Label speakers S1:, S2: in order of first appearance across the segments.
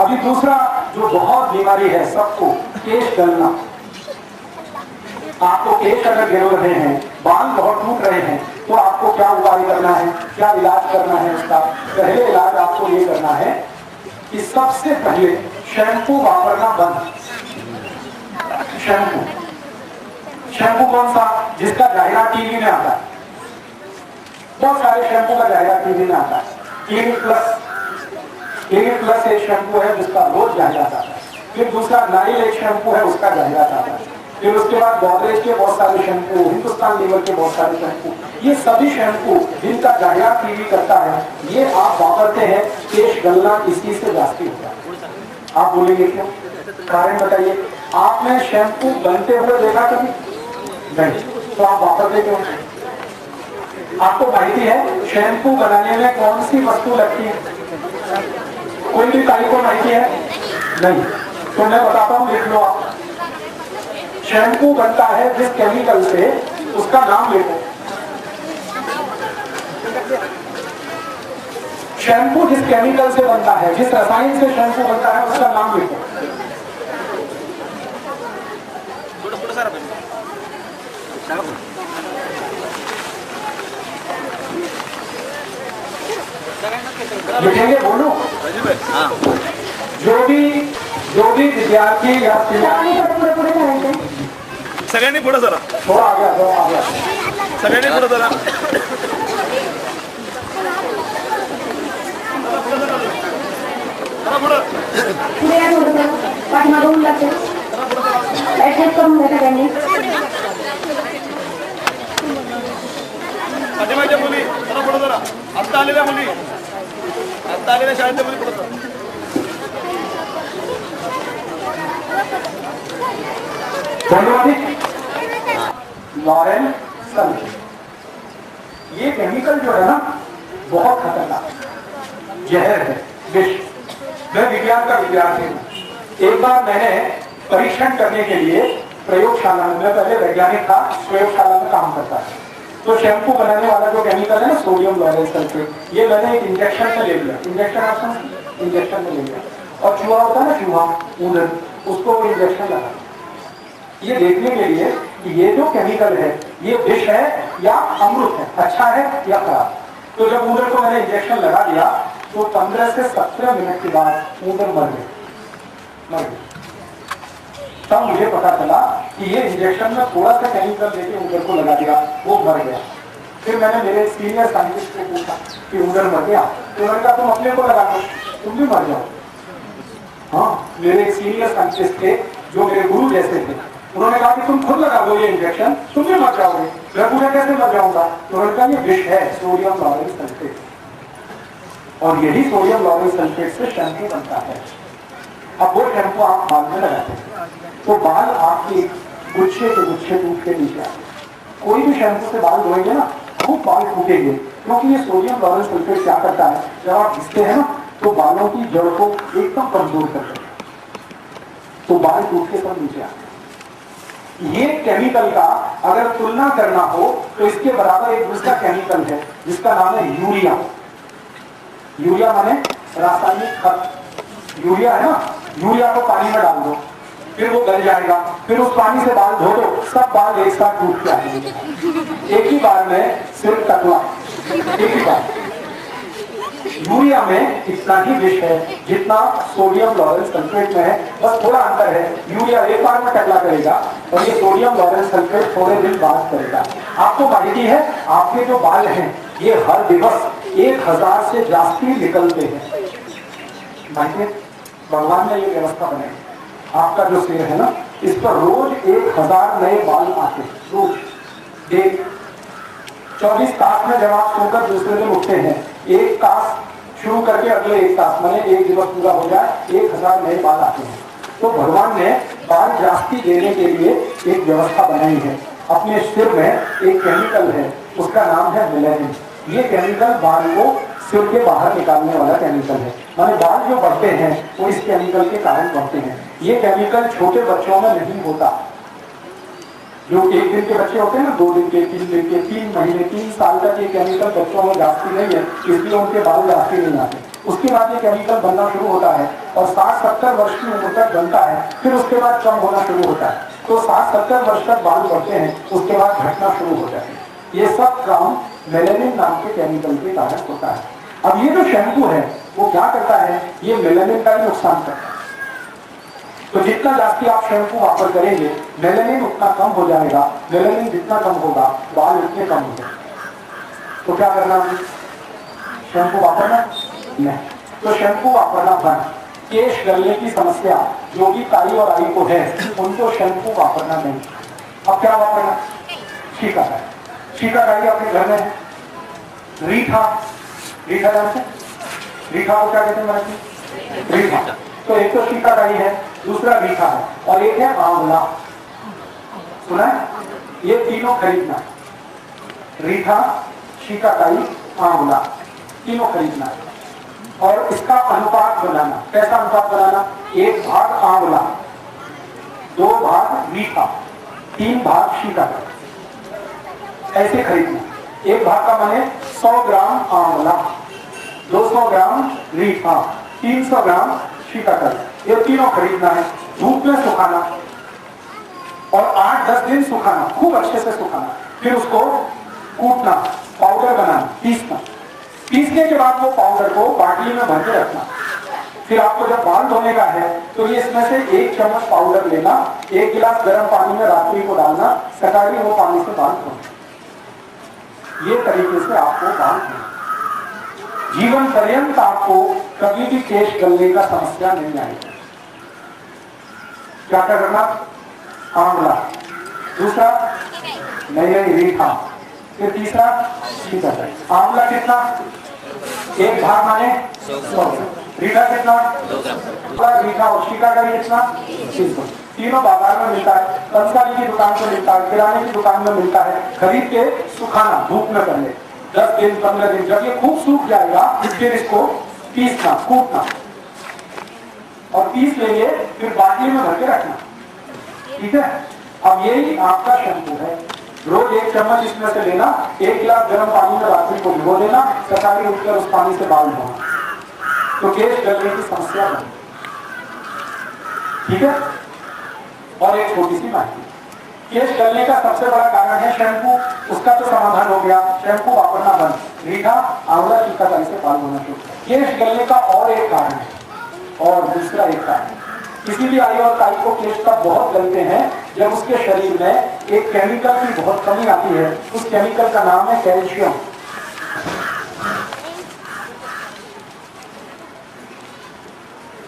S1: अभी दूसरा जो बहुत बीमारी है सबको, केश गलना। आपको केश अगर गिर रहे हैं, बाल बहुत टूट रहे हैं, तो आपको क्या उपाय करना है, क्या इलाज करना है उसका? पहले इलाज आपको ये करना है कि सबसे पहले शैम्पू वापरना बंद। शैम्पू कौन सा? जिसका जाहिरात टीवी में आता है। बहुत सारे शैम्पू का जाहिरात टीवी में आता है। क्लिनिक प्लस एक शैम्पू है जिसका रोज जाहिरात आता है। फिर दूसरा नारियल एक शैम्पू है, उसका जाहिरात आता है। फिर उसके बाद गोदरेज के बहुत सारे शैम्पू, हिंदुस्तान लीवर के बहुत सारे शैम्पू, ये सभी शैम्पू जिनका जाहिरात टीवी करता है, ये आप वापरते हैं, केश गलना इसी से जाती होता है। आप बोलेंगे क्यों? कारण बताइए। आपने शैम्पू बनते हुए देखा कभी? नहीं, तो आप वापरते क्यों? आपको माहिती है शैम्पू बनाने में कौन सी वस्तु लगती है? कोई भी काई को माहिती है? नहीं, तो मैं बताता हूं, लिख लो आप। शैम्पू बनता है जिस केमिकल से, उसका नाम लिखो। शैम्पू जिस केमिकल से बनता है, जिस रसायन से शैम्पू बनता है, उसका नाम लिखो। लिखेंगे? बोलो। जो भी विद्यार्थी या
S2: सगळ्यांनी पुढे जरा,
S1: थोड़ा आ गया
S2: सगळ्यांनी पुढे जरा,
S3: पाठीमागून लागते करून घ्या सगळ्यांनी.
S2: पाठीमागच्या मुली जरा पुढे जरा, आत्ता आलेल्या मुली, आत्ता आलेल्या शाळेतल्या मुली पुढे जरा.
S1: लॉरेल सल्फेट, ये केमिकल जो है ना बहुत खतरनाक जहर है, विष। मैं विज्ञान का विद्यार्थी हूँ। एक बार मैंने परीक्षण करने के लिए प्रयोगशाला में, मैं पहले वैज्ञानिक था, प्रयोगशाला में काम करता था, तो शैम्पू बनाने वाला जो केमिकल है ना, सोडियम लॉरेल सल्फेट, ये मैंने एक इंजेक्शन में ले लिया। इंजेक्शन में ले लिया, और चूहा होता है ना, चूहा ऊन, उसको इंजेक्शन लगा, ये देखने के लिए कि ये जो केमिकल है ये विष है या अमृत है, अच्छा है या खराब। तो जब ऊदर को मैंने इंजेक्शन लगा दिया तो 15 से 17 मिनट के बाद ऊदर मर गए। तब मुझे पता चला कि ये इंजेक्शन में थोड़ा सा केमिकल देके ऊदर को लगा दिया, वो मर गया। फिर मैंने मेरे सीनियर साइंटिस्ट को पूछा कि ऊदर मर गया, तो उन्होंने कहा तुम अपने को लगा दो, तुम भी मर जाओ। हाँ, मेरे एक सीनियर साइंटिस्ट थे जो मेरे गुरु जैसे थे, उन्होंने कहा कि तुम खुद लगा दो ये इंजेक्शन, तुम भी मर जाओगे। मैं पूछा कैसे मर जाऊंगा? तो उन्होंने कहा ये विष है, सोडियम लॉरेल सल्फेट, और यही सोडियम लॉरेल सल्फेट से शैम्पू बनता है। अब वो शैम्पू आप बाल में लगाते हैं तो बाल आपके गुच्छे के गुच्छे टूट के नीचे आते। कोई भी शैम्पू से बाल धोएंगे ना, खूब बाल टूटेंगे, क्योंकि ये सोडियम लॉरेल सल्फेट क्या करता है, जब आप घिसते हैं ना तो बालों की जड़ को एकदम कमजोर कर देता है, तो बाल टूट के सब नीचे आते। ये केमिकल का अगर तुलना करना हो तो इसके बराबर एक दूसरा केमिकल है जिसका नाम है यूरिया। यूरिया माने रासायनिक खत। यूरिया है ना, यूरिया को पानी में डाल दो, फिर वो गल जाएगा, फिर उस पानी से बाल धो दो, सब बाल एक साथ टूट के आएंगे एक ही बार में, सिर्फ टकला एक ही बार। यूरिया में इतना ही विष है जितना सोडियम लॉरेल सल्फेट में है, बस थोड़ा अंतर है। यूरिया एक बार में टकला करेगा और ये सोडियम लॉरेल सल्फेट थोड़े दिन बाद करेगा। आपको माहिती है आपके जो बाल हैं ये हर दिवस 1000 से जास्ती निकलते हैं। माहिती है, भगवान ने ये व्यवस्था बनाई। आपका जो सिर है ना, इस पर रोज 1000 नए बाल आते हैं, रोज। एक 24 तास में जब आप सोकर दूसरे दिन उठते हैं, एक तास शुरू करके अगले एक तास, मैंने एक दिवस पूरा हो जाए, 1000 नए बाल आते हैं। तो भगवान ने बाल जास्ती देने के लिए एक व्यवस्था बनाई है। अपने सिर में एक केमिकल है, उसका नाम है मेलानिन। ये केमिकल बाल को सिर के बाहर निकालने वाला केमिकल है। माने बाल जो बढ़ते हैं वो इस केमिकल के कारण बढ़ते हैं। ये केमिकल छोटे बच्चों में नहीं होता। जो 1 दिन के बच्चे होते हैं ना, 2 दिन के, 3 दिन के, 3 महीने, 3 साल तक ये केमिकल बच्चों में जाती नहीं है, इसलिए उनके बाल जाती नहीं आते। उसके बाद ये केमिकल बनना शुरू होता है और 60-70 वर्ष की उम्र तक बनता है, फिर उसके बाद कम होना शुरू होता है। तो 60-70 वर्ष तक बाल बढ़ते हैं, उसके बाद घटना शुरू हो जाती है। ये सब काम मेलानिन नाम के केमिकल के कारण होता है। अब ये जो शैम्पू है वो क्या करता है, ये मेलानिन का ही नुकसान करता है। तो जितना जास्ती आप शैम्पू वापर करेंगे मेलानिन उतना कम हो जाएगा, मेलानिन जितना कम होगा बाल उतने कम हो जाएंगे। तो क्या करना है, शैम्पू वापरना नहीं, तो शैम्पू वापरना बंद। केश गलने की समस्या जो कि ताई और आई को है उनको शैम्पू वापरना नहीं। अब क्या वापरना, शिकाकाई। शिकाकाई अपने घर में है, रीठा, रीठा जानते हैं, रीठा को क्या कहते हैं, रीठा। तो एक तो शिकाकाई है, दूसरा रीठा है और एक है आंवला। सुना है, ये तीनों खरीदना, रीठा, शिकाकाई, आंवला, तीनों खरीदना है। और इसका अनुपात बनाना, कैसा अनुपात बनाना, 1 भाग आंवला, 2 भाग रीठा, 3 भाग शिकाकाई, ऐसे खरीदना। 1 भाग का माने 100 ग्राम आंवला, 200 ग्राम रीठा, 300 ग्राम शिकाकाई, ये तीनों खरीदना है। धूप में सुखाना और 8-10 दिन सुखाना, खूब अच्छे से सुखाना, फिर उसको कूटना, पाउडर बनाना, पीसना। पीसने के बाद वो पाउडर को बाटली में भर के रखना। फिर आपको जब बाल धोने का है तो ये इसमें से 1 चम्मच पाउडर लेना, 1 गिलास गर्म पानी में रात्रि को डालना, सकाली वो पानी से बाल धोना। ये तरीके से आपको बाल धोना, जीवन पर्यंत आपको कभी भी केश गलने का समस्या नहीं आएगी। क्या क्या करना, आंवला, दूसरा नहीं रीठा, फिर तीसरा शिकाकाई। आंवला कितना, 1 भाग माने 100, रीठा कितना, रीठा और शिकाकाई कितना, 300। तीनों बाजार में मिलता है, कंसारी की दुकान में मिलता है, किराने की दुकान में मिलता है। खरीद के सुखाना, धूप में करने 10 दिन 15 दिन, जब ये खूब सूख जाएगा फिर इसको पीसना, कूटना और पीस लेंगे, फिर बाटली में भर के रखना। ठीक है, अब यही आपका शैम्पू है। रोज 1 चम्मच इसमें से लेना, 1 गिलास गर्म पानी में रात्रि को भिगो देना, सकाली उठकर उस पानी से बाल धोना, तो केश गलने की समस्या बनी। ठीक है, और एक छोटी सी बात, केश गलने का सबसे बड़ा कारण है शैम्पू, उसका तो समाधान हो गया, शैम्पू वापरना बंद, रीठा, आंवला, शिकाकाई से बाल धोना शुरू। केश गलने का और एक कारण है, और दूसरा एक कारण, किसी भी आई और ताई को केश का बहुत गलते हैं जब उसके शरीर में एक केमिकल की बहुत कमी आती है। उस केमिकल का नाम है कैल्शियम।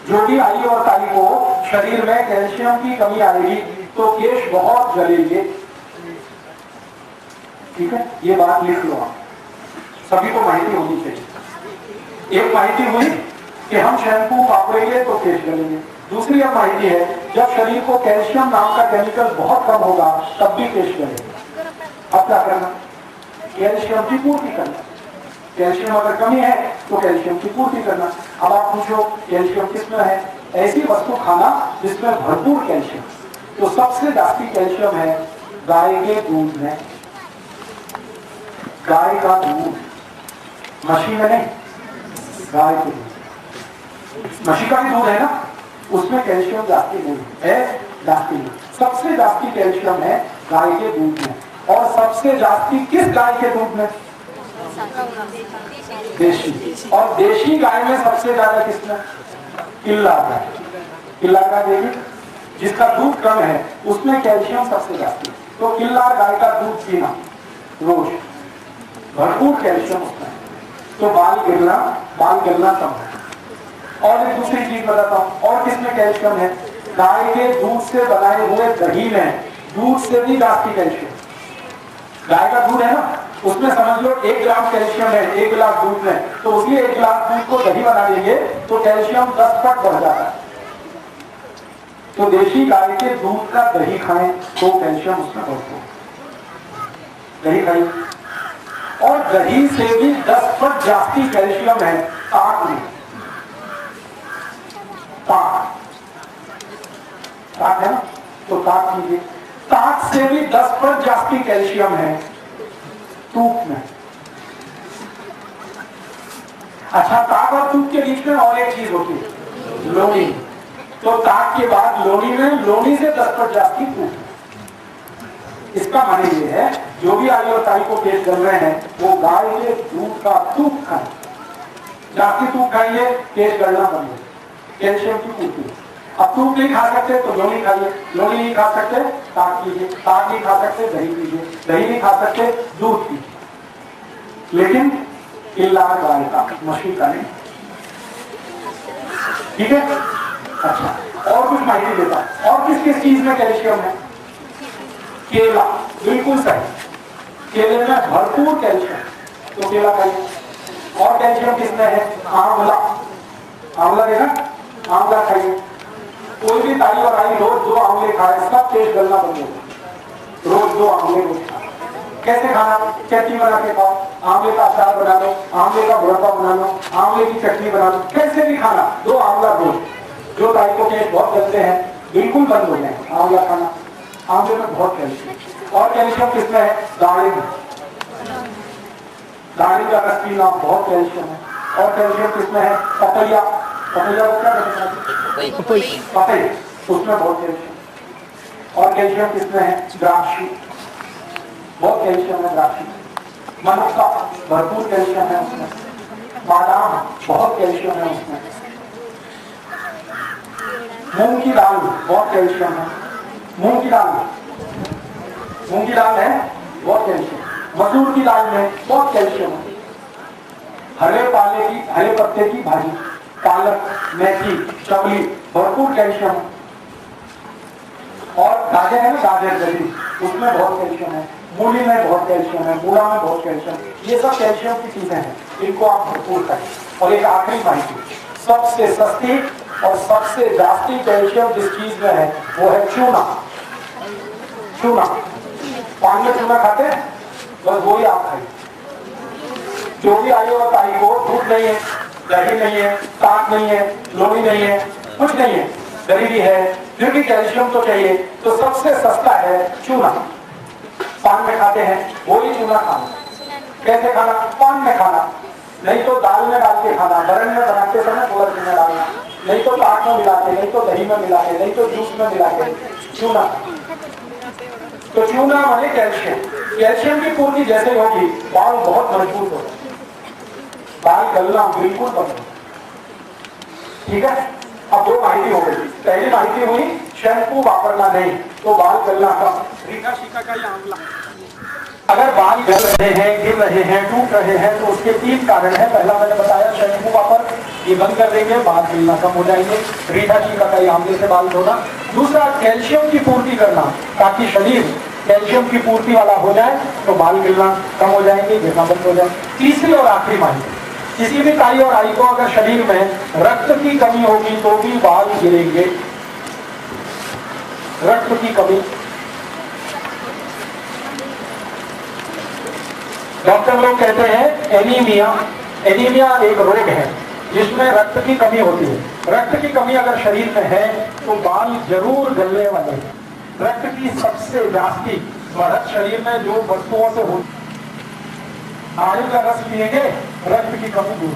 S1: जो भी आई और ताई को शरीर में कैल्शियम की कमी आएगी तो केश बहुत गलेंगे। ठीक है, ये बात लिख लो आप, सभी को माहिती होनी चाहिए। एक माहिती हुई कि हम शैम्पू वापरेंगे तो केश गलेंगे, दूसरी अब माहिती है जब शरीर को कैल्शियम नाम का केमिकल बहुत कम होगा तब भी केश गलेगा। अब क्या करना, कैल्शियम की पूर्ति करना। कैल्शियम अगर कमी है तो कैल्शियम की पूर्ति करना। अब आप पूछो कैल्शियम किसमें है, ऐसी वस्तु खाना जिसमें भरपूर कैल्शियम। तो सबसे जास्ती कैल्शियम है गाय के दूध में, गाय का दूध, मछली में नहीं, गाय के दूध। मछली का भी दूध है ना, उसमें कैल्शियम जास्ती नहीं है, जास्ती नहीं। सबसे जास्ती कैल्शियम है गाय के दूध में, और सबसे जास्ती किस गाय के दूध में, देशी। और देशी गाय में सबसे ज्यादा किसमें, किल्ला गाय। किल्ला गाय देवी जिसका दूध कम है उसमें कैल्शियम सबसे जास्ती। तो किल्ला गाय का दूध पीना रोज, भरपूर कैल्शियम उसमें है, तो बाल गिरना कम है। और एक दूसरी चीज बताता हूं, और किसमें कैल्शियम है, गाय के दूध से बनाए हुए दही में दूध से भी जास्ती कैल्शियम। गाय का दूध है ना, उसमें समझ लो 1 ग्राम कैल्शियम है 1 गिलास दूध में, तो उसी 1 गिलास दूध को दही बना देंगे तो कैल्शियम 10 पट बढ़ जाता है। तो देशी गाय के दूध का दही खाएं तो कैल्शियम उसमें बढ़ता है, दही खाइए। और दही से भी 10 पट जास्ती कैल्शियम है ताक में। ताक है ना, तो ताक लीजिए। ताक से भी 10 पर जास्ती कैल्शियम है तूप में। अच्छा, ताक और तूक के बीच में और एक चीज होती है, लोनी। तो ताक के बाद लोनी में लोनी से 10% जाती तूक। इसका माने ये है जो भी आई और ताई को पेश कर रहे हैं वो गाय के दूध का तूक खाए, जाती तूक खाइए, पेश करना बंद, कैल्शियम की पूर्ति। अब तूक नहीं खा सकते तो लोनी खाइए, लोनी नहीं खा सकते ताक लीजिए, ताक नहीं खा सकते दही पीजिए, दही नहीं खा सकते दूध पीजिए, लेकिन इल्ला गाय का, मछली का नहीं। ठीक है, अच्छा और कुछ माहिती देता है। और किस किस चीज में कैल्शियम है? केला, बिल्कुल सही, केले में भरपूर कैल्शियम, तो केला खाइए। और कैल्शियम किसमें है? आंवला, आंवला देखा, आंवला खाइए। कोई भी ताई और आई रोज 2 आंवले खाए, इसका पेट गलना बंद होगा। रोज 2 आंवले रोज खाए। कैसे खाना? चटनी बना के खाओ, आंवले का अचार बना लो, आंवले का मुरब्बा बना लो, आंवले की चटनी बना लो, कैसे भी खाना, 2 आंवला रोज। जो ताई को पेट बहुत गलते हैं बिल्कुल बंद हो जाए आंवला खाना, आंवले में बहुत कैल्शियम। और कैल्शियम किसमें है? दाढ़ी, दाढ़ी का रस पीना बहुत कैल्शियम है। और कैल्शियम किसमें है? पपैया, पपैया को क्या कहते हैं? पपैया, उसमें बहुत कैल्शियम। और कैल्शियम किसमें है? द्राक्षी, बहुत कैल्शियम है द्राक्षी। मनुक्का, भरपूर कैल्शियम है उसमें। बादाम, बहुत कैल्शियम है उसमें। मूंग की दाल, बहुत कैल्शियम है। मूंग की दाल, मूंग की दाल है, बहुत कैल्शियम। मसूर की दाल में बहुत कैल्शियम है। हरे पाले की, हरे पत्ते की भाजी, पालक, मेथी, चवली, भरपूर कैल्शियम है। और गाजर है ना, गाजर जली, उसमें बहुत कैल्शियम है। मूली में बहुत कैल्शियम है, मूला में बहुत कैल्शियम। ये सब कैल्शियम की चीजें हैं, इनको आप भरपूर करें। और एक आखिरी माहिती, सबसे सस्ती और सबसे जास्ती कैल्शियम जिस चीज में है वो है चूना। चूना, पान में चूना खाते हैं, बस वही आप खाइए। जो भी आई और ताई को दूध नहीं है, दही नहीं है, ताक नहीं है, लोनी नहीं है, कुछ नहीं है, गरीबी है, फिर भी कैल्शियम तो चाहिए, तो सबसे सस्ता है चूना। पान में खाते हैं वही चूना खाना। कैसे खाना? पान में खाना, नहीं तो दाल में डाल के खाना, बरन में बनाते समय थोड़ा चूना डालना, नहीं तो ताक में मिला के, नहीं तो दही में मिला के, नहीं तो जूस में मिला के, चूना। तो चूना माने कैल्शियम। कैल्शियम की पूर्ति जैसे होगी बाल बहुत मजबूत होगा, बाल गलना बिल्कुल बंद। ठीक है, अब 2 माहिती हो गई। पहली माहिती हुई शैम्पू वापरना नहीं, तो बाल गलना कम। रीका शीका का ये आंवला, अगर बाल गल रहे हैं, गिर रहे हैं, टूट रहे हैं, तो उसके 3 कारण है। पहला मैंने बताया शैम्पू वापर, ये बंद कर देंगे, बाल गिरना कम हो जाएंगे। रीठा शीका का ये आंवले से बाल धोना। दूसरा, कैल्शियम की पूर्ति करना, ताकि शरीर कैल्शियम की पूर्ति वाला हो जाए, तो बाल गिरना कम हो जाएंगे, गिरना बंद हो जाए। तीसरी और आखिरी माहिती, किसी भी ताई और आई को अगर शरीर में रक्त की कमी होगी तो भी बाल गिरेंगे। रक्त की कमी, डॉक्टर लोग कहते हैं एनीमिया। एनीमिया एक रोग है जिसमें रक्त की कमी होती है। रक्त की कमी अगर शरीर में है तो बाल जरूर गलने वाले हैं। रक्त की सबसे जास्ती बढ़त शरीर में जो वस्तुओं से होती, नारियल का रस पिएंगे, रक्त की कमी दूर।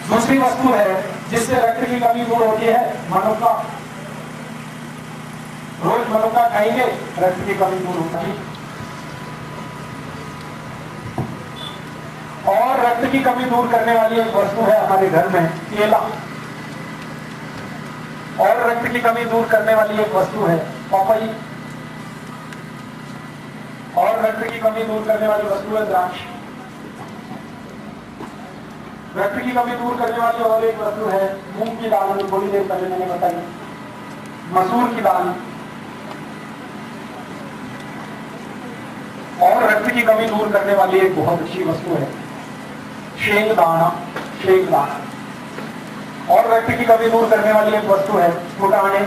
S1: दूसरी वस्तु है जिससे रक्त की कमी दूर होती है, मनुक्का। रोज मनुक्का खाएंगे, रक्त की कमी दूर होती है। और रक्त की कमी दूर करने वाली एक वस्तु है हमारे घर में, केला। और रक्त की कमी दूर करने वाली एक वस्तु है पपई। और रक्त की कमी दूर करने वाली वस्तु है द्राक्ष। रक्त की कमी दूर करने वाली और एक वस्तु है मूंग की दाल, थोड़ी देर पहले मैंने बताई। मसूर की दाल। और रक्त की कमी दूर करने वाली एक बहुत अच्छी वस्तु है शेंगदाना। शेंगदाना। और रक्त की कमी दूर करने वाली एक वस्तु है फुटाने।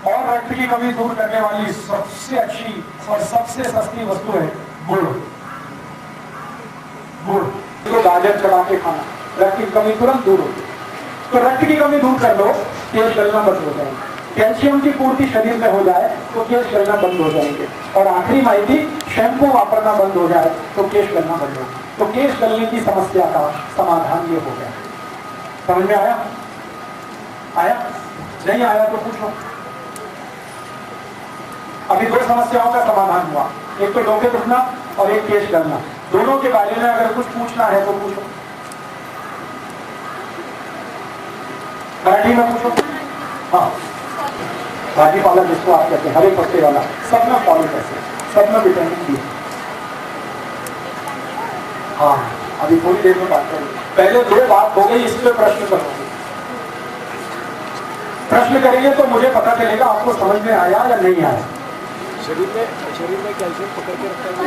S1: और रक्त की कमी दूर करने वाली सबसे अच्छी और सबसे सस्ती वस्तु है गुड़। गुड़ तो गाजर चढ़ा के खाना, रक्त की कमी तुरंत दूर होती है। तो रक्त की कमी दूर कर लो, तेल गलना बंद हो जाएगा। कैल्शियम की पूर्ति शरीर में हो जाए तो केश गलना बंद हो जाएंगे। और आखिरी माहिती, शैम्पू वापरना बंद हो जाए तो केश गलना बंद हो। तो केश गलने की समस्या का समाधान ये हो गया। समझ में आया? आया? नहीं आया तो पूछो। अभी दो समस्याओं का समाधान हुआ, एक तो डोके दुखना और एक केश गलना। दोनों के बारे में अगर कुछ पूछना है तो पूछो, मराठी में पूछो। हाँ, भाजी पाला जिसको आप कहते हैं, हरे पत्ते वाला, सब में फॉलिक एसिड, सब में विटामिन डी। हाँ, अभी थोड़ी देर में बात करेंगे। पहले दो बात हो गई, इस पे प्रश्न करोगे। प्रश्न करेंगे तो मुझे पता चलेगा आपको समझ में आया या नहीं आया।
S2: शरीर में कैल्शियम पकड़ के रखता है।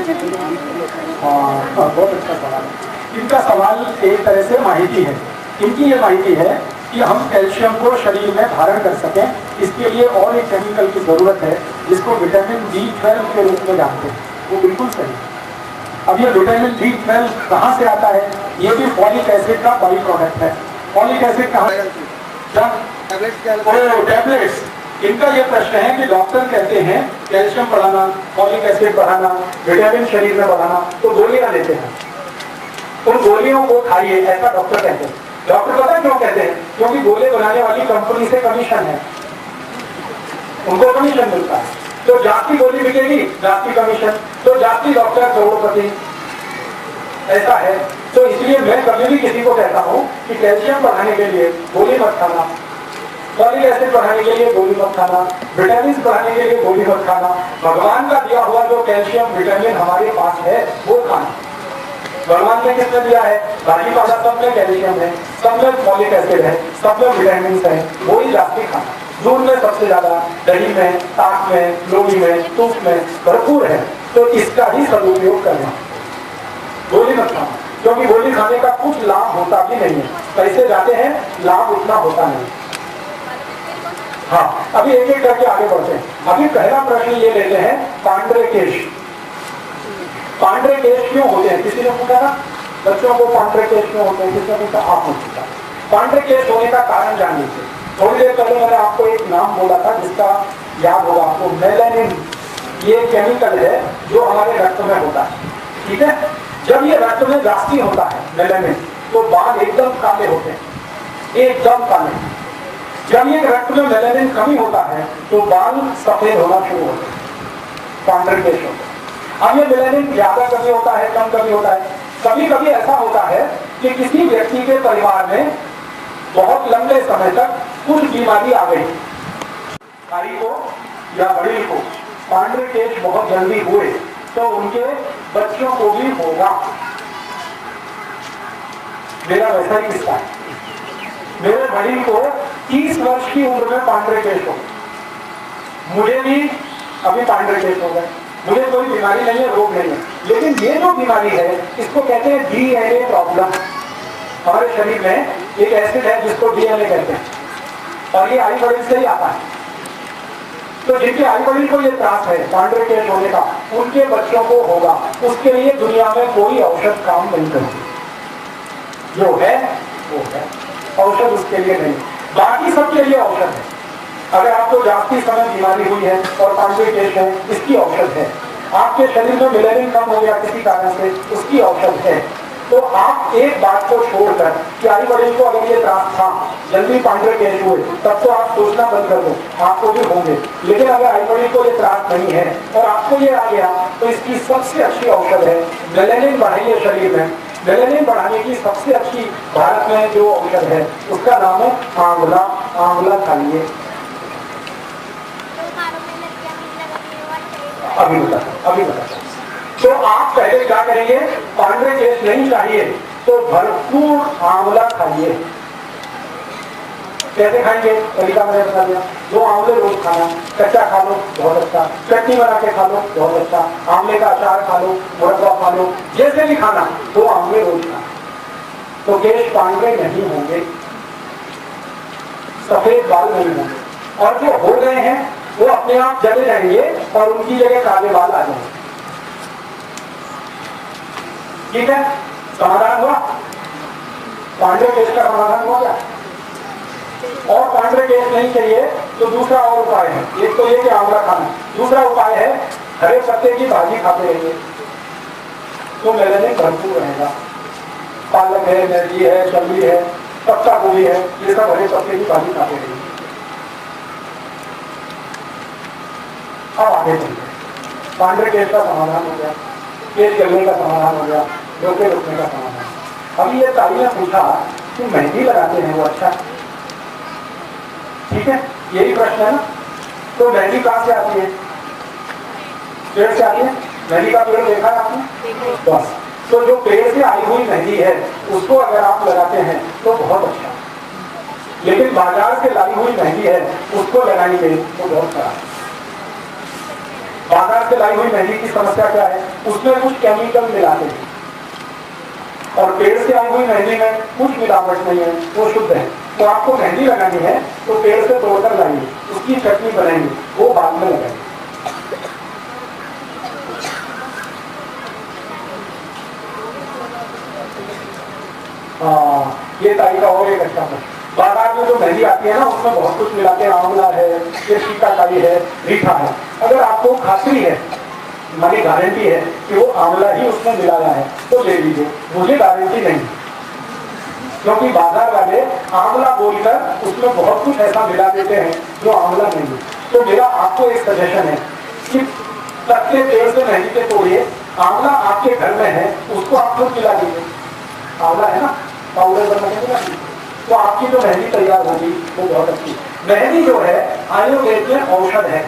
S1: हाँ, बहुत अच्छा सवाल है। इनका सवाल एक तरह से माहिती है। इनकी ये माहिती है कि हम कैल्शियम को शरीर में धारण कर सकें, इसके लिए और एक केमिकल की जरूरत है जिसको विटामिन B12 के रूप में जानते हैं। वो बिल्कुल सही। अब ये विटामिन B12 कहाँ से आता है? ये भी फॉलिक एसिड का बाई प्रोडक्ट है। फॉलिक एसिड कहाँ? टैबलेट्स। इनका ये प्रश्न है कि डॉक्टर कहते हैं कैल्शियम बढ़ाना, फॉलिक एसिड बढ़ाना, विटामिन शरीर में बढ़ाना, तो गोलियां लेते हैं। उन गोलियों को खाइए, ऐसा डॉक्टर कहते हैं। डॉक्टर पता है क्यों कहते हैं? क्योंकि गोले बनाने वाली कंपनी से कमीशन है, उनको कमीशन मिलता है। तो जाती गोली बिकेगी, जाती कमीशन, तो जाती डॉक्टर करोड़पति, ऐसा है। तो इसलिए मैं कभी भी किसी को कहता हूँ कि कैल्शियम बढ़ाने के लिए गोली मत खाना, फॉलिक एसिड बढ़ाने के लिए गोली मत खाना, विटामिन बढ़ाने के लिए गोली मत खाना। भगवान का दिया हुआ जो कैल्शियम विटामिन हमारे पास है वो खाना। भगवान ने किसने दिया है? भाजी पाला सब में कैल्शियम है, सब में फॉलिक एसिड है, सब में विटामिन है, वो ही जाती खाना। दूध में सबसे ज्यादा, दही में, ताक में, लोही में, दूध में भरपूर है। तो इसका ही सदुपयोग करना, गोली मत खाना। क्योंकि गोली खाने का कुछ लाभ होता भी नहीं है, पैसे जाते हैं, लाभ उतना होता नहीं। हाँ, अभी एक एक करके आगे बढ़ते हैं। अभी पहला प्रश्न ये लेते हैं, पांडरे केश। पांडरे केश क्यों होते हैं? किसी ने पूछा ना, बच्चों को पांडरे केश क्यों होते हैं? किसने पूछा? आपने पूछा। पांडरे केश होने का कारण जान लीजिए। थोड़ी देर पहले मैंने आपको एक नाम बोला था जिसका याद होगा आपको, मेलानिन। ये केमिकल है जो हमारे रक्त में होता है, ठीक है? जब ये रक्त में जास्ती होता है मेलानिन, तो बाल एकदम काले होते हैं, एकदम काले। जब ये रक्त में मेलानिन कमी होता है तो बाल सफेद होना शुरू होते हैं, पांडरे केश होते हैं। अब ये मेलानिन ज्यादा कमी होता है, कम कमी होता है। कभी कभी ऐसा होता है कि किसी व्यक्ति के परिवार में बहुत लंबे समय तक कुछ बीमारी आ गई, भाई को या बड़ी को पांडरे केश बहुत जल्दी हुए तो उनके बच्चों को भी होगा। मेरा वैसा ही किस्सा है। मेरे बड़ी को 30 वर्ष की उम्र में पांडरे केश हो, मुझे भी अभी पांडरे केश हो गए। मुझे कोई बीमारी नहीं है, रोग नहीं है, लेकिन ये जो बीमारी है इसको कहते हैं DNA प्रॉब्लम। हमारे शरीर में एक एसिड है जिसको DNA कहते हैं, और ये आई बड़ी से ही आता है। तो जिनके आई बड़ी को ये त्रास है पांडरे केश होने का, उनके बच्चों को होगा। उसके लिए दुनिया में कोई औषध काम नहीं करती, जो है वो है, औषध उसके लिए नहीं। बाकी सबके लिए औषध है। अगर आपको जाती समय बीमारी हुई है और पांडरे केश है, इसकी औषध है। आपके शरीर में मेलानिन कम हो गया किसी कारण से, उसकी औषध है। तो आप एक बात को छोड़कर कि आई बड़ी को अगर ये त्रास था, जल्दी पांडरे केश हुए, तब तो आप सोचना बंद कर दो, आपको भी होंगे। लेकिन अगर आई बड़ी को ये त्रास नहीं है और आपको ये आ गया, तो इसकी सबसे अच्छी औषध है मेलानिन बढ़ाइए शरीर में। मेलानिन बढ़ाने की सबसे अच्छी भारत में जो औषध है उसका नाम है आंवला। आंवला खाइए। अभी बताता। तो आप पहले क्या करेंगे? पांडरे केश नहीं चाहिए तो भरपूर आंवला खाइए। कैसे खाएंगे? तरीका मैंने बता दिया। 2 आंवले रोज खाना, कच्चा खा लो बहुत अच्छा, चटनी बना के खा लो बहुत अच्छा, आंवले का अचार खा लो, मुरब्बा खा लो, जैसे भी खाना 2 आंवले रोज खाना, तो केश पांडरे नहीं होंगे, सफेद बाल नहीं होंगे। और जो हो गए हैं वो अपने आप चले जाएंगे और उनकी जगह काले बाल आ जाएंगे। ठीक है, समाधान हुआ? पांडरे केश का समाधान हुआ क्या? और पांडरे केश नहीं चाहिए तो दूसरा और उपाय है, एक तो ये कि आंवला खाना, दूसरा उपाय है हरे पत्ते की भाजी खाते रहिए तो मेलेनिन भरपूर रहेगा। पालक है, मेथी है, चल्ली है, पत्ता गोभी है, ये सब हरे पत्ते की भाजी खाते रहिए। अब आगे चलते हैं। पांडे केस का समाधान हो गया, केस जलने का समाधान हो गया, डोके रुकने का समाधान। अभी ये ताई ने पूछा कि मेहंदी लगाते हैं वो अच्छा, ठीक है, यही प्रश्न है ना। तो मेहंदी कहाँ से आती है? पेड़ से आती है। मेहंदी का पेड़ देखा है आपने? बस, तो जो पेड़ से आई हुई मेहंदी है उसको अगर आप लगाते हैं तो बहुत अच्छा, लेकिन बाजार से लाई हुई मेहंदी है उसको लगाएंगे तो बहुत खराब। बाजार से लाई हुई मेहंदी की समस्या क्या है? उसमें कुछ केमिकल मिलाते हैं, और पेड़ से आई हुई मेहंदी में कुछ मिलावट नहीं है, वो शुद्ध है। तो आपको मेहंदी लगानी है तो पेड़ से तोड़कर लाएंगे, उसकी चटनी बनाएंगे, वो बाद में लगाएंगे। ये ताई का और एक अच्छा प्रश्न। बाजार में जो मेहंदी आती है ना उसमें बहुत कुछ मिलाते हैं, आंवला है, ये शीकाकाई है, रीठा है। अगर आपको खातरी है, हमारी गारंटी है कि वो आंवला ही उसमें मिलाया है तो ले लीजिए, मुझे गारंटी नहीं, क्योंकि बाजार वाले आंवला बोलकर उसमें बहुत कुछ ऐसा मिला देते हैं जो आंवला नहीं है। तो मेरा आपको एक सजेशन है कि कच्चे पेड़ से मेहंदी के तोड़िए, आंवला आपके घर में है उसको आप खुद मिला लीजिए, आंवला है ना, पाउडर बना के मिला लीजिए, तो आपकी जो मेहंदी तैयार होगी वो बहुत अच्छी। मेहंदी जो है आयुर्वेद में औषध है,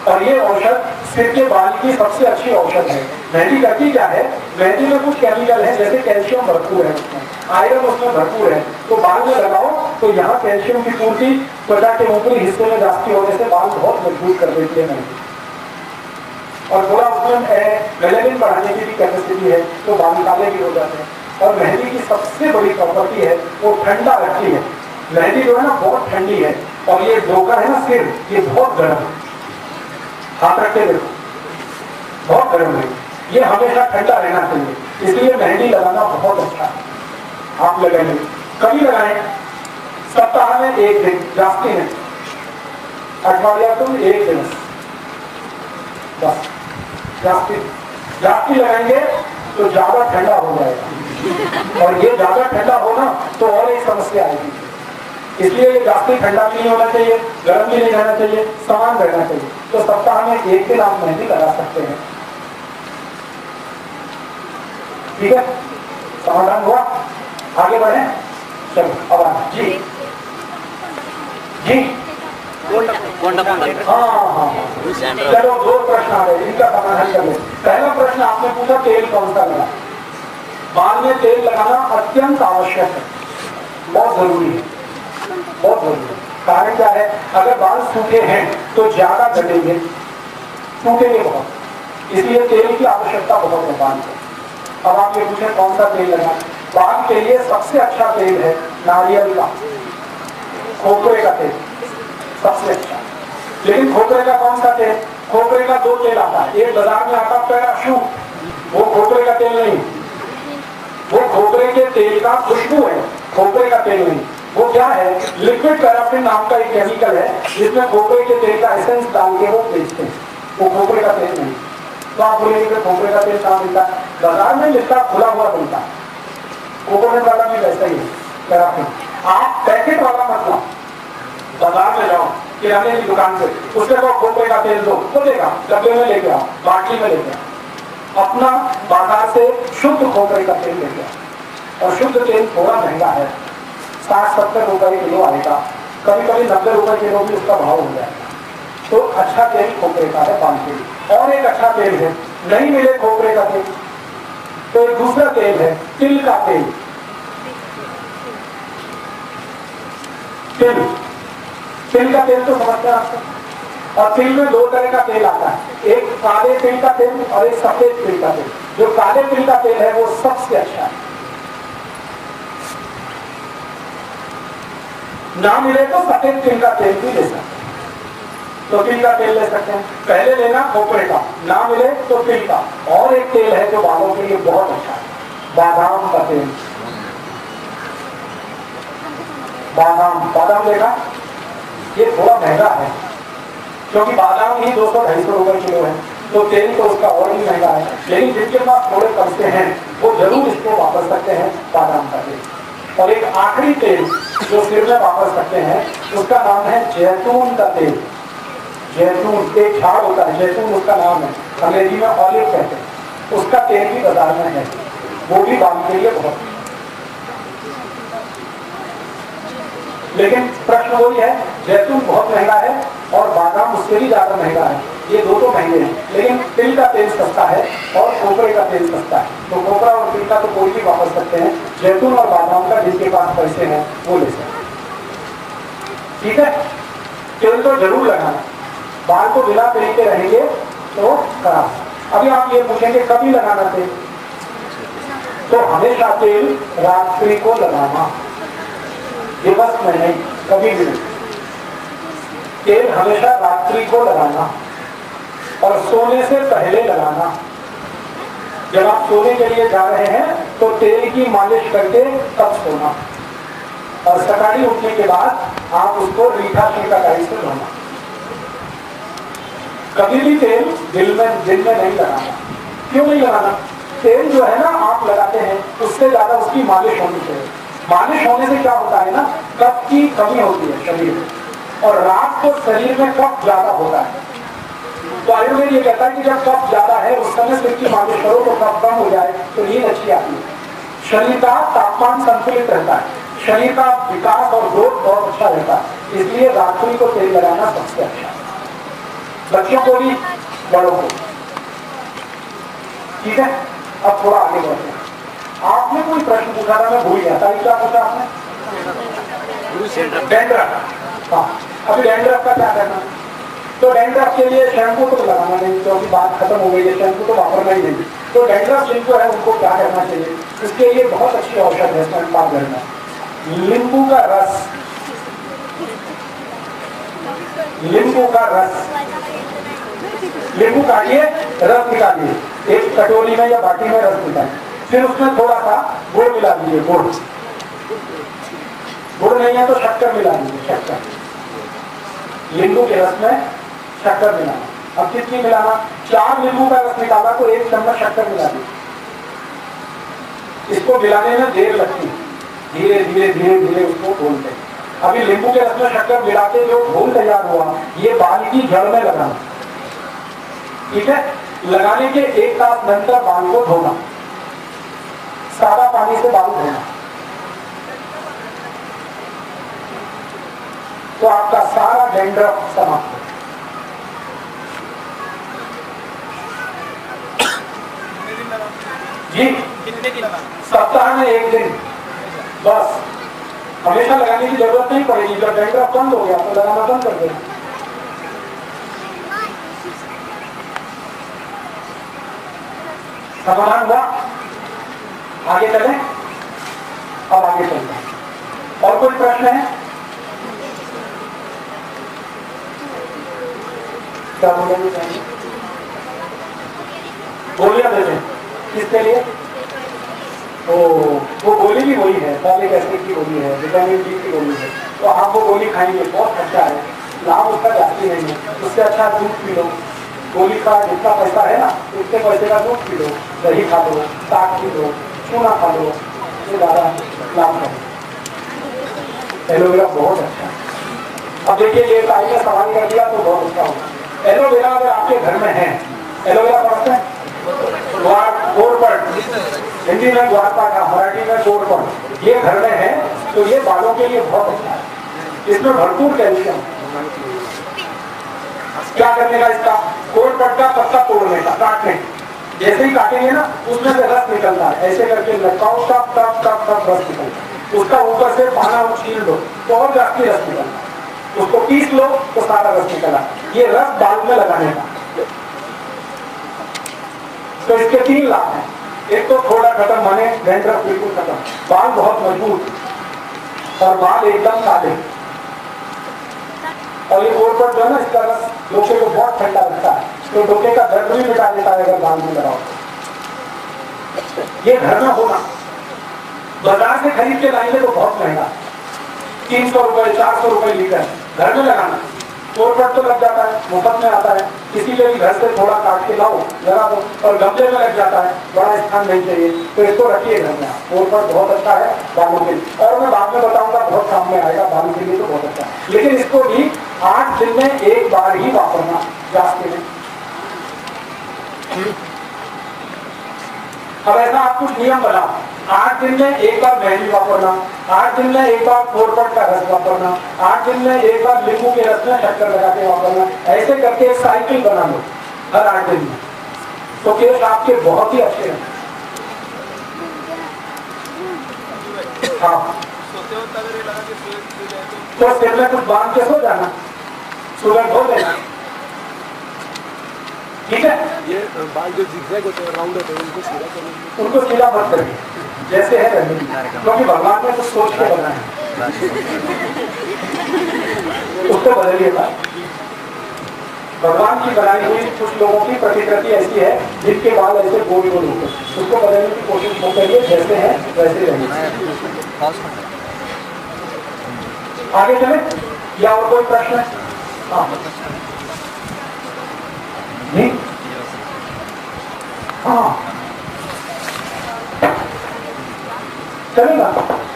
S1: और ये औषध सिर के बाल की सबसे अच्छी औषध है। मेहंदी करती क्या है? मेहंदी में कुछ केमिकल है, जैसे कैल्शियम भरपूर है उसमें, आयरन उसमें भरपूर है, तो बाल में लगाओ तो यहाँ कैल्शियम की पूर्ति त्वचा के ऊपरी हिस्से में जाती होने से बाल बहुत मजबूत कर देती है मेहंदी, और थोड़ा उसमें मेलेनिन बढ़ाने की भी कैपेसिटी है, तो बाल काले भी हो जाते हैं। और मेहंदी की सबसे बड़ी प्रॉपर्टी है वो ठंडा रखती है। मेहंदी जो है ना बहुत ठंडी है, और ये डोका है ना सिर, ये बहुत गर्म है, हाथ रखते देखो बहुत गर्म है, ये हमेशा ठंडा रहना चाहिए, इसलिए मेहंदी लगाना बहुत अच्छा है। आप लगाएंगे, कभी लगाएं, सप्ताह में एक दिन, जास्ती नहीं, अठवाडिया तुम एक दिन बस, जास्ती लगाएंगे तो ज्यादा ठंडा हो जाएगा, और ये ज्यादा ठंडा होना तो और एक समस्या आएगी, इसलिए ये जास्ती ठंडा भी नहीं होना चाहिए, गर्म भी नहीं रहना चाहिए, समान रहना चाहिए। तो सप्ताह में एक दिन आप मेहंदी लगा सकते हैं, ठीक है, समाधान हुआ। आगे बढ़े, चलो अब आगे जी जी हाँ, चलो 2 प्रश्न आ गए, इनका समाधान कर ले। पहला प्रश्न आपने पूछा तेल कौन सा लगा? बाल में तेल लगाना अत्यंत आवश्यक है, बहुत जरूरी है, बहुत जरूरी है। कारण क्या है? अगर बाल सूखे हैं तो ज्यादा घटेंगे, सूखेंगे बहुत, इसलिए तेल की आवश्यकता बहुत है बाल को। अब आप ये पूछे कौन सा तेल लगाना? बाल के लिए सबसे अच्छा तेल है नारियल का, खोपरे का तेल सबसे अच्छा। लेकिन खोपरे का कौन सा तेल? खोपरे का 2 तेल आता है, एक बाजार में आता पैराशूट, वो खोपरे का तेल नहीं, वो खोपरे के तेल का खुशबू है, खोपरे का तेल नहीं। वो क्या है? लिक्विड पैराफिन नाम का एक केमिकल है जिसमें खोपरे के तेल का एसेंस डाल के वो बेचते हैं, वो खोपरे का तेल नहीं। तो आप बोलेंगे कि खोपरे का तेल कहाँ मिलता है? बाजार में मिलता, खुला हुआ मिलता है, कोकोनट वाला भी वैसा ही है पैराफिन। आप पैकेट वाला मतलब बाजार में जाओ किराने की दुकान से, उससे को खोपरे का तेल दो, वो देगा, डब्बे में लेके आओ, बाटली में लेके आओ, अपना बाजार से शुद्ध खोपरे का तेल लेके आओ। और शुद्ध तेल थोड़ा महंगा है, 60-70 रुपए किलो आएगा, कभी कभी 90 रुपए किलो भी उसका भाव हो जाएगा। तो अच्छा तेल खोपरे का है बाल के लिए। और एक अच्छा तेल है, नहीं मिले खोपरे का तेल तो एक दूसरा तेल है तिल का तेल। तिल का तेल तो समझते हैं आपको। और तिल में 2 तरह का तेल आता है, एक काले तिल का तेल और एक सफेद तिल का तेल। जो काले तिल का तेल है वो सबसे अच्छा है, ना मिले तो सफेद तिल का तेल भी ले सकते हैं, तो तिल का तेल ले सकते हैं। पहले लेना खोपरे का, ना मिले तो तिल का। और एक तेल है जो बालों के लिए बहुत अच्छा है, बादाम का तेल। बादाम देखा, ये थोड़ा महंगा है, क्योंकि बादाम ही 200-250 रुपए किलो है, तो तेल तो उसका और भी महंगा है। लेकिन जिनके पास थोड़े पैसे हैं वो जरूर इसको वापर सकते हैं, बादाम का तेल। और एक आखिरी तेल जो सिर में वापर सकते हैं उसका नाम है जैतून का तेल। जैतून एक झाड़ होता है, जैतून उसका नाम है, अंग्रेजी में ऑलिव कहते हैं। उसका तेल भी बाजार में है, वो भी बाल के लिए बहुत। लेकिन प्रश्न वही है, जैतून बहुत महंगा है और बादाम उससे भी ज्यादा महंगा है। ये दो तो महंगे हैं, लेकिन तिल का तेल सस्ता है और कोपरे का तेल सस्ता है। तो कोपरा और तिल का तो कोई भी वापर सकते हैं, जैतून और बादाम का जिनके पास पैसे हैं वो ले सकते हैं। ठीक है, तेल तो जरूर लगाना, बाल को बिना तेल के रहेंगे तो खराब। अभी आप ये पूछेंगे कभी लगाना तेल, तो हमेशा तेल रात्रि को लगाना, दिवस में नहीं, कभी भी नहीं। तेल हमेशा रात्रि को लगाना और सोने से पहले लगाना। जब आप सोने के लिए जा रहे हैं तो तेल की मालिश करके तब सोना, और सकाळी उठने के बाद आप उसको रीठा शिकाकारी से धोना। कभी भी तेल दिन में नहीं लगाना। क्यों नहीं लगाना? तेल जो है ना आप लगाते हैं उससे ज्यादा उसकी मालिश होनी चाहिए। मालिश होने से क्या होता है ना, कफ की कमी होती है शरीर में, और रात को शरीर में कफ ज्यादा होता है। तो आयुर्वेद ये कहता है कि जब कफ ज्यादा है उस समय सिर की मालिश करो तो कफ कम हो जाए तो नींद अच्छी आती है। शरीर का तापमान संतुलित रहता है, शरीर का विकास और ग्रोथ बहुत अच्छा रहता है। इसलिए रात्रि को तेल लगाना सबसे अच्छा है, बच्चों को भी, बड़ों को। ठीक है, अब थोड़ा आगे बढ़ते हैं। आपने कोई प्रश्न पूछा था, मैं भूल गया था, क्या पूछा आपने? डैंड्रफ। हाँ, अभी डैंड्रफ का क्या करना? तो डैंड्रफ के लिए शैम्पू तो लगाना नहीं, क्योंकि बात खत्म हो गई है, शैम्पू तो वापरना ही नहीं। तो डैंड्रफ जिनको है उनको क्या करना चाहिए? इसके लिए बहुत अच्छी औषध है पाक घर में, नींबू का रस। नींबू का रस, नींबू काटिए, रस निकालिए, एक कटोरी में या बाटी में रस निकालिए, फिर उसमें थोड़ा सा गुड़ मिला दीजिए। गुड़ नहीं है तो शक्कर मिला दीजिए, शक्कर। नींबू के रस में शक्कर मिलाना। अब कितनी मिलाना? 4 नींबू का रस निकाला तो 1 चम्मच शक्कर मिला दी। इसको मिलाने में देर लगती है, धीरे धीरे धीरे धीरे उसको घोलते। अभी नींबू के रस में शक्कर मिलाते जो घोल तैयार हुआ, ये बाल की जड़ में लगाना। ठीक है, लगाने के 1 तास नंतर बाल को धोना, सादा पानी से बाल धोना, तो आपका सारा डैंड्रफ समाप्त हो। जी, सप्ताह में 1 दिन बस, हमेशा लगाने की जरूरत नहीं पड़ेगी। जब डैंड्रफ बंद हो गया तो लगाना बंद कर देना। समाधान हुआ? आगे चलें? अब आगे चलते हैं। और कोई प्रश्न है? क्या बोलेंगे? गोलियां दे दें, किसके लिए? वो गोली भी वही है, फॉलिक एसिड की गोली है, विटामिन डी की गोली है, तो आप वो गोली खाएंगे, बहुत अच्छा है, लाभ उसका जाती नहीं है। उससे अच्छा दूध पी लो, गोली का जितना पैसा है ना उतने पैसे का दूध पी लो, दही खा लो, साग पी लो, चूना खा लो, ये ज्यादा लाभ है। एलोवेरा बहुत अच्छा है। अब देखिए ये टाइम में सवाल कर दिया तो बहुत अच्छा होगा। एलोवेरा अगर आपके घर में है, एलोवेरा पढ़ते हैं हिंदी में ग्वारपाठा, मराठी में कोरपट, ये घर में है तो ये बालों के लिए बहुत अच्छा है। इसमें भरपूर कैल्शियम। क्या करने का इसका? कोरपट का पत्ता तोड़ने का, काटने, जैसे ही काटेंगे ना उसमें से रस निकलता है, ऐसे करके लटकाओ, तब तब तब तब रस निकलता है। उसका ऊपर से पाना छील दो तो और जास्ती रस निकलता है, उसको पीस लो तो सारा रस निकला। ये रस बाल में लगाने का। तो इसके 3 लाभ हैं। एक तो थोड़ा खत्म, माने डैंड्रफ बिल्कुल खत्म, बाल बहुत मजबूत और बाल एकदम काले। और ये कोरपट जो है ना, इसका रस डोके को बहुत ठंडा रखता है, तो डोके का दर्द भी मिटा देता है अगर बाल में लगाओ। ये घर में होना, बाजार से खरीद के लाएंगे तो बहुत महंगा, 300 रुपए 400 रुपए लीटर, घर में लगाना, कोरपट तो लग जाता है, मुफ्त में आता है, किसी के भी घर से थोड़ा काट के लाओ लगा दो, और गमले में लग जाता है, बड़ा स्थान नहीं चाहिए, तो इसको रखिए घर में। कोरपट बहुत अच्छा है बालों के लिए, और मैं बाद में बताऊंगा, बहुत काम में आएगा, बालों के लिए तो बहुत अच्छा है। लेकिन इसको भी 8 दिन में एक बार ही वापरना जाके में। अब ऐसा आप कुछ नियम बनाओ, 8 दिन में एक बार मेहंदी वापरना, 8 दिन में एक बार कोरपट का रस वापरना, 8 दिन में एक बार नींबू के रस में शक्कर लगा के वापरना, ऐसे करके एक साइकिल बना लो हर 8 दिन में, तो केस आपके बहुत ही अच्छे हैं। हाँ, तो सिर में कुछ बांध के सो जाना, सुबह धो लेना, ठीक है।
S2: ये बाल जो जिगजैग होते हैं, राउंड होते हैं,
S1: उनको सीधा मत करिए, जैसे है रहने दीजिए, क्योंकि भगवान ने कुछ सोच के बनाया उसको बदलिएगा। भगवान की बनाई हुई कुछ लोगों की प्रतिकृति ऐसी है जिनके बाल ऐसे गोल गोल होते हैं, उसको बदलने की कोशिश मत करिए, जैसे है वैसे रहिए। आगे चले या और कोई प्रश्न है? हाँ नहीं, हाँ चलेगा।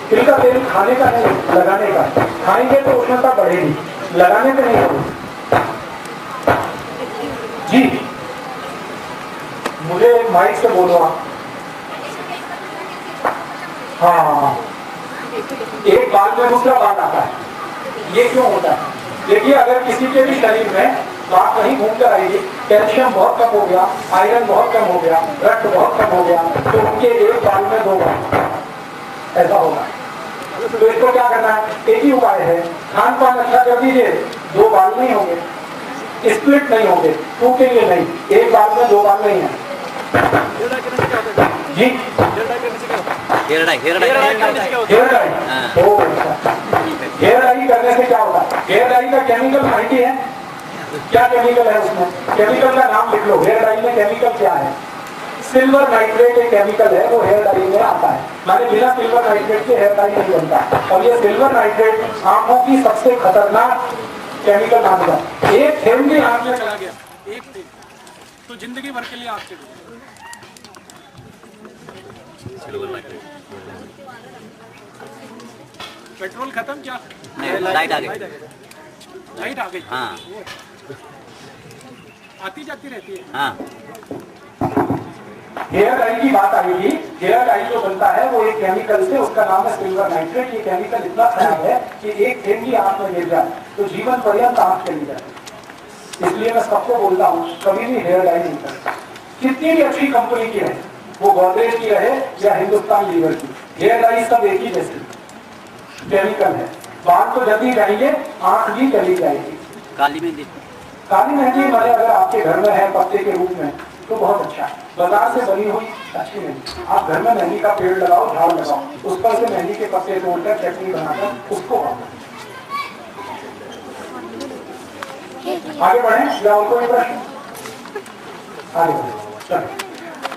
S1: तिल का तेल खाने का नहीं, लगाने का। खाएंगे तो उष्णता बढ़ेगी, लगाने का नहीं होगी। जी मुझे माइक से बोलो आप। हाँ, एक बाल में दूसरा बाल आता है, ये क्यों होता है? देखिए, अगर किसी के भी शरीर में बात कहीं घूम कर आएगी, कैल्शियम बहुत कम हो गया, आयरन बहुत कम हो गया, रक्त बहुत कम हो गया, तो उनके एक बाल में 2 बाल ऐसा होगा। तो इसको क्या करना है? एक ही उपाय है, खान पान अच्छा कर दीजिए, 2 बाल नहीं होंगे, स्प्लिट नहीं होंगे, टूटेंगे नहीं, एक बाल में 2 बाल नहीं है। जी हेयर डाई करने से क्या होता है? हेयर डाई का केमिकल माइटी है, क्या केमिकल है उसमें? केमिकल का नाम लिख लो। हेयर डाई में केमिकल क्या है? सिल्वर नाइट्रेट एक केमिकल है, वो हेयर डाई में आता है। माने बिना सिल्वर नाइट्रेट के हेयर डाई नहीं बनता। और ये सिल्वर नाइट्रेट आंखों की सबसे खतरनाक केमिकल माना जाता है। एक थेम भी आंख में चला गया, एक थेम तो जिंदगी भर के लिए आंख के पेट्रोल खत्म क्या?
S4: लाइट आ गई।
S1: लाइट आ गई।
S4: हाँ,
S1: आती जाती रहती है।
S4: हाँ।
S1: हेयर डाई की बात आएगी। हेयर डाई जो बनता है वो एक केमिकल से, उसका नाम है सिल्वर नाइट्रेट। ये केमिकल इतना खराब है कि एक थेम की आंख में गिर जाए तो जीवन पर्यंत आंख चली जाए। इसलिए मैं सबको बोलता हूँ, कभी भी हेयर डाई नहीं करता। कितनी भी अच्छी कंपनी की है, वो गोदरेज की रहे या हिंदुस्तान लीवर की, हेयर डाई सब एक ही जैसी केमिकल है। बाल तो जल्दी जाएंगे, आंख भी चली जाएगी।
S4: काली मेहंदी,
S1: काली मेहंदी हमारे अगर आपके घर में है पत्ते के रूप में तो बहुत अच्छा है। बाजार से बनी हुई अच्छी नहीं। आप घर में मेहंदी का पेड़ लगाओ, झाड़ लगाओ, उस पर से मेहंदी के पत्ते तोड़कर चटनी बनाकर उसको खाओ। आगे बढ़े या और कोई प्रश्न? आगे बढ़े। चलो,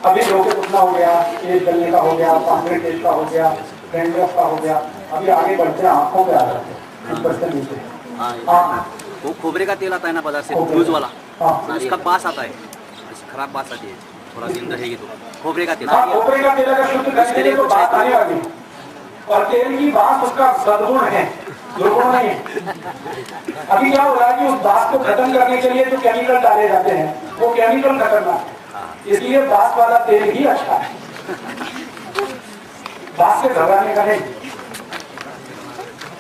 S1: अभी रोके उठना हो गया, केस जलने का हो गया, पांडे केस का हो गया, डेंड्रफ का हो गया। अभी आगे बढ़ते हैं, आंखों पे आ जाते हैं नीचे।
S4: हाँ, वो खोबरे का तेल आता है ना बाजार से, लूज वाला,
S1: हाँ,
S4: उसका पास आता है, खराब पास आती है, थोड़ा दिन रहेगी तो खोबरे का तेल।
S1: हाँ, खोपरे का तेल अगर शुद्ध करेंगे तो बात आने वाली। और तेल की बात उसका सद्गुण है, दुर्गुण नहीं है। अभी क्या हो रहा है कि उस बात को खत्म करने के लिए जो केमिकल डाले जाते हैं वो केमिकल खतरनाक है, इसलिए बात वाला तेल ही अच्छा है। बात से घबराने का नहीं।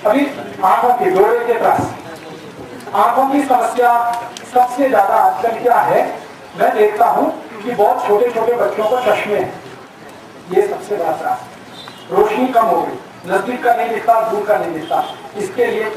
S1: अभी आंखों की जोड़े के त्रास, आंखों की समस्या सबसे ज्यादा आजकल क्या है? मैं देखता हूं कि बहुत छोटे छोटे बच्चों को चश्मे हैं, ये सबसे बड़ा त्रास। रोशनी कम हो गई, नजदीक का नहीं दिखता, दूर का नहीं दिखता। इसके लिए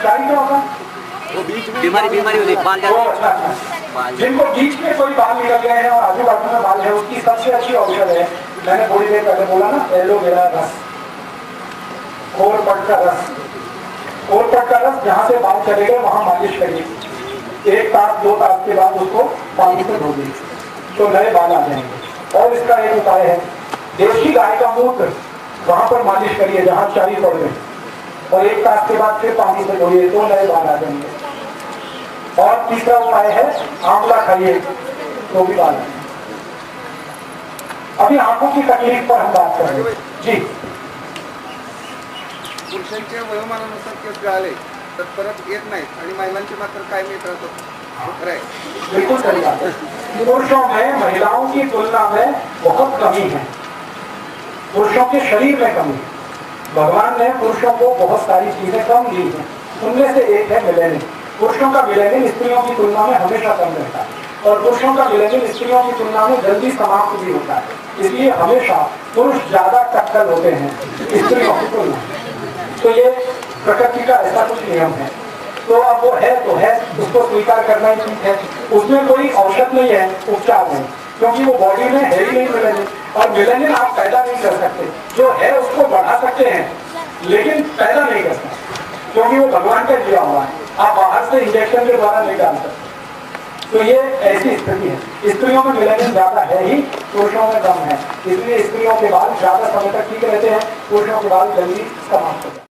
S1: क्या होगा?
S2: वो बीच में
S4: बीमारी होती है, बाल
S1: वो
S4: जाते
S1: अच्छा अच्छा। जिनको बीच में कोई बाल निकल गए हैं और आजू बाजू में बाल है, उसकी सबसे अच्छी औषध है, मैंने थोड़ी देर पहले बोला ना, एलोवेरा रस, कोरपट का रस। कोरपट का रस जहाँ से बाल चले गए वहां मालिश करिए, 1 तास 2 तास के बाद उसको पानी से धो दीजिए तो नए बाल आ जाएंगे। और इसका एक उपाय है, देशी गाय का मूत्र वहां पर मालिश करिए जहां चारी पड़ गई, और 1 तास के बाद फिर पानी से धोइए तो नए बाल आ जाएंगे। और तीसरा उपाय है, आंवला खाइए तो भी बाल आएंगे। अभी आंखों की तकलीफ पर हम बात कर रहे हैं जी।
S2: पुरुषांच्या वयोमानानुसार केस गळाले तर परत येत नाहीत आणि महिलांचे मात्र कायम येत राहतात, खरं आहे?
S1: बिल्कुल सही बात है। पुरुषों में महिलाओं की तुलना में बहुत कमी है, पुरुषों के शरीर में कमी है। भगवान ने पुरुषों को बहुत सारी चीजें कम दी हैं, उनमें से एक है मिलेनियम। पुरुषों का मिलेनियम स्त्रियों की तुलना में हमेशा कम रहता है, और पुरुषों का मिलेनियम स्त्रियों की तुलना में जल्दी समाप्त भी होता है। इसलिए हमेशा पुरुष ज्यादा टक्कर होते हैं स्त्रियों की तुलना में। तो ये प्रकृति का ऐसा कुछ नियम है। तो अब वो है तो है, उसको स्वीकार करना ही ठीक है। उसमें कोई औषध नहीं है, उपचार नहीं, क्योंकि वो बॉडी में है ही नहीं मिलेनियम, और मिलेनियम आप पैदा नहीं कर सकते। जो है उसको बढ़ा सकते हैं लेकिन पैदा नहीं कर सकते, क्योंकि वो भगवान का दिया हुआ है, आप बाहर से इंजेक्शन के द्वारा नहीं डाल सकते। तो ये ऐसी स्थिति है। स्त्रियों में मिलेनियम ज्यादा है ही, पुरुषों में कम है, इसलिए स्त्रियों के बाल ज्यादा समय तक ठीक रहते हैं, पुरुषों के बाल जल्दी समाप्त होते हैं।